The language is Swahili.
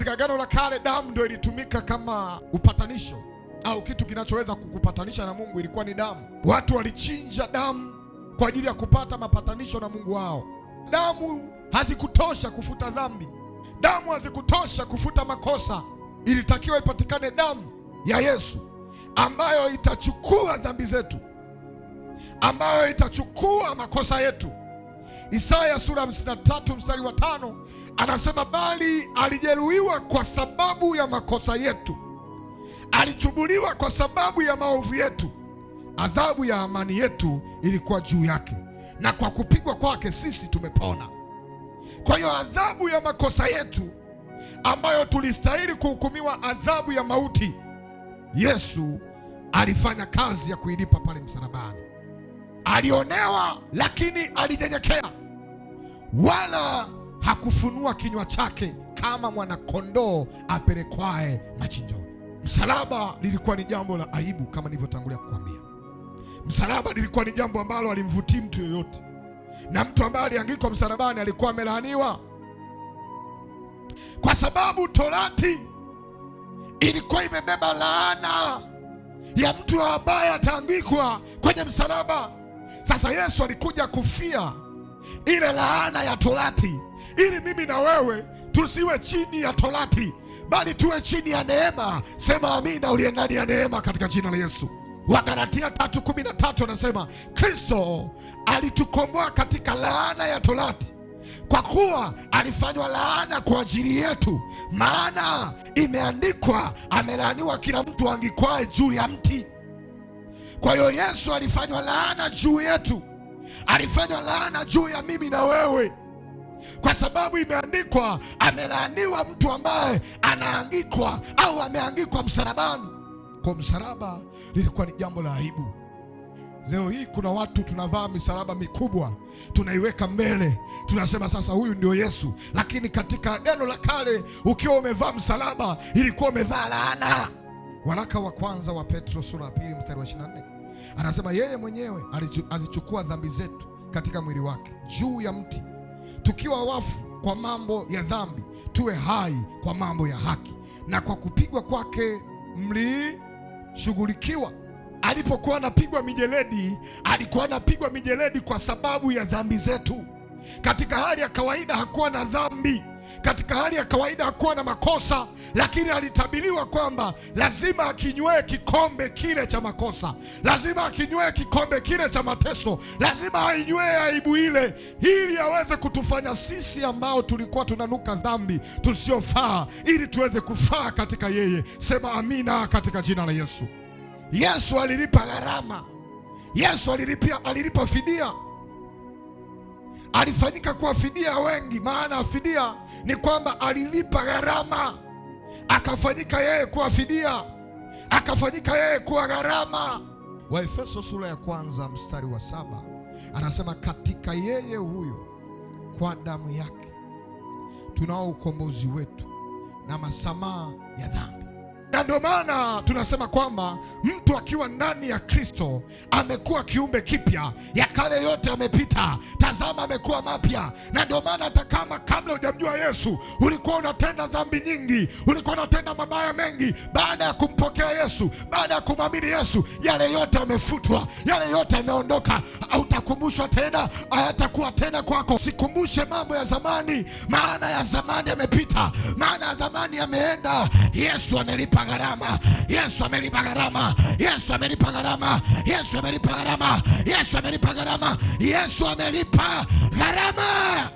Katika Agano la Kale damu ndio ilitumika kama upatanisho, au kitu kinachoweza kukupatanisha na Mungu ilikuwa ni damu. Watu walichinja damu kwa ajili ya kupata mapatanisho na Mungu wao. Damu hazikutosha kufuta dhambi, damu hazikutosha kufuta makosa. Ilitakiwa ipatikane damu ya Yesu ambayo itachukua dhambi zetu, ambayo itachukua makosa yetu. Isaya sura 53 mstari wa 5 anasema, bali alijeruhiwa kwa sababu ya makosa yetu, alichubuliwa kwa sababu ya maovu yetu, adhabu ya amani yetu ilikuwa juu yake, na kwa kupigwa kwake sisi tumepona. Kwa hiyo adhabu ya makosa yetu ambayo tulistahili kuhukumiwa adhabu ya mauti, Yesu alifanya kazi ya kuilipa pale msalabani. Alionewa lakini alinyenyekea, wala hakufunua kinywa chake kama mwanakondoo apelekwaye machinjoni. Msalaba lilikuwa ni jambo la aibu, kama nilivyotangulia kukwambia. Msalaba lilikuwa ni jambo ambalo alimvutii mtu yoyote, na mtu ambaye aliangikwa msalabani alikuwa amelaaniwa, kwa sababu Torati ilikuwa imebeba laana ya mtu ambaye ataangikwa kwenye msalaba. Sasa Yesu alikuja kufia ile laana ya Torati, ili mimi na wewe tusiwe chini ya Torati, bali tuwe chini ya neema. Sema amina, uliye ndani ya neema, katika jina la Yesu. Wagalatia 3:13 anasema, Kristo alitukomboa katika laana ya Torati, kwa kuwa alifanywa laana kwa ajili yetu, maana imeandikwa, amelaaniwa kila mtu angikwae juu ya mti. Kwa hiyo Yesu alifanywa laana juu yetu, alifanywa laana juu ya mimi na wewe, kwa sababu imeandikwa, amelaaniwa mtu ambaye anaangikwa au ameangikwa msalabani. Kwa msalaba lilikuwa ni jambo la aibu. Leo hii kuna watu tunavaa misalaba mikubwa, tunaiweka mbele, tunasema sasa huyu ndio Yesu. Lakini katika Agano la Kale ukiwa umevaa msalaba ilikuwa umevaa laana. Waraka wa kwanza wa Petro sura ya 2 mstari wa 24 anasema, yeye mwenyewe alichukua dhambi zetu katika mwili wake juu ya mti, tukiwa wafu kwa mambo ya dhambi, tuwe hai kwa mambo ya haki, na kwa kupigwa kwake mlishughulikiwa. Alipokuwa anapigwa mijeledi, alikuwa anapigwa mijeledi kwa sababu ya dhambi zetu. Katika hali ya kawaida hakuwa na dhambi, katika hali ya kawaida hakuwa na makosa, lakini alitabiriwa kwamba lazima akinywee kikombe kile cha makosa, lazima akinywee kikombe kile cha mateso, lazima ainywee aibu ile, ili aweze kutufanya sisi ambao tulikuwa tunanuka dhambi tusiofaa, ili tuweze kufaa katika yeye. Sema amina, katika jina la Yesu. Yesu alilipa gharama. Yesu alilipa fidia. Alifanyika kuwa fidia wengi, maana fidia ni kwamba alilipa gharama, akafanyika yeye kuwa fidia, akafanyika yeye kuwa gharama. Waefeso sura ya 1 mstari wa 7 anasema, katika yeye huyo kwa damu yake tunao ukombozi wetu na masamaha ya dhambi. Na ndio maana tunasema kwamba mtu akiwa ndani ya Kristo amekuwa kiumbe kipya, ya kale yote amepita, tazama amekuwa mapya. Na ndio maana hata kama kabla hujamjua Yesu ulikuwa unatenda dhambi nyingi, ulikuwa unatenda mabaya mengi, baada ya kumpokea Yesu, baada ya kumwamini Yesu, yale yote amefutwa, yale yote ameondoka. Hautakumbushwa tena, hayatakuwa tena kwako. Sikumbushe mambo ya zamani, maana ya zamani yamepita, maana ya zamani yameenda. Yesu amelipa gharama. Yesu amelipa gharama. Yesu amelipa gharama. Yesu amelipa gharama. Yesu amelipa gharama. Yesu amelipa gharama.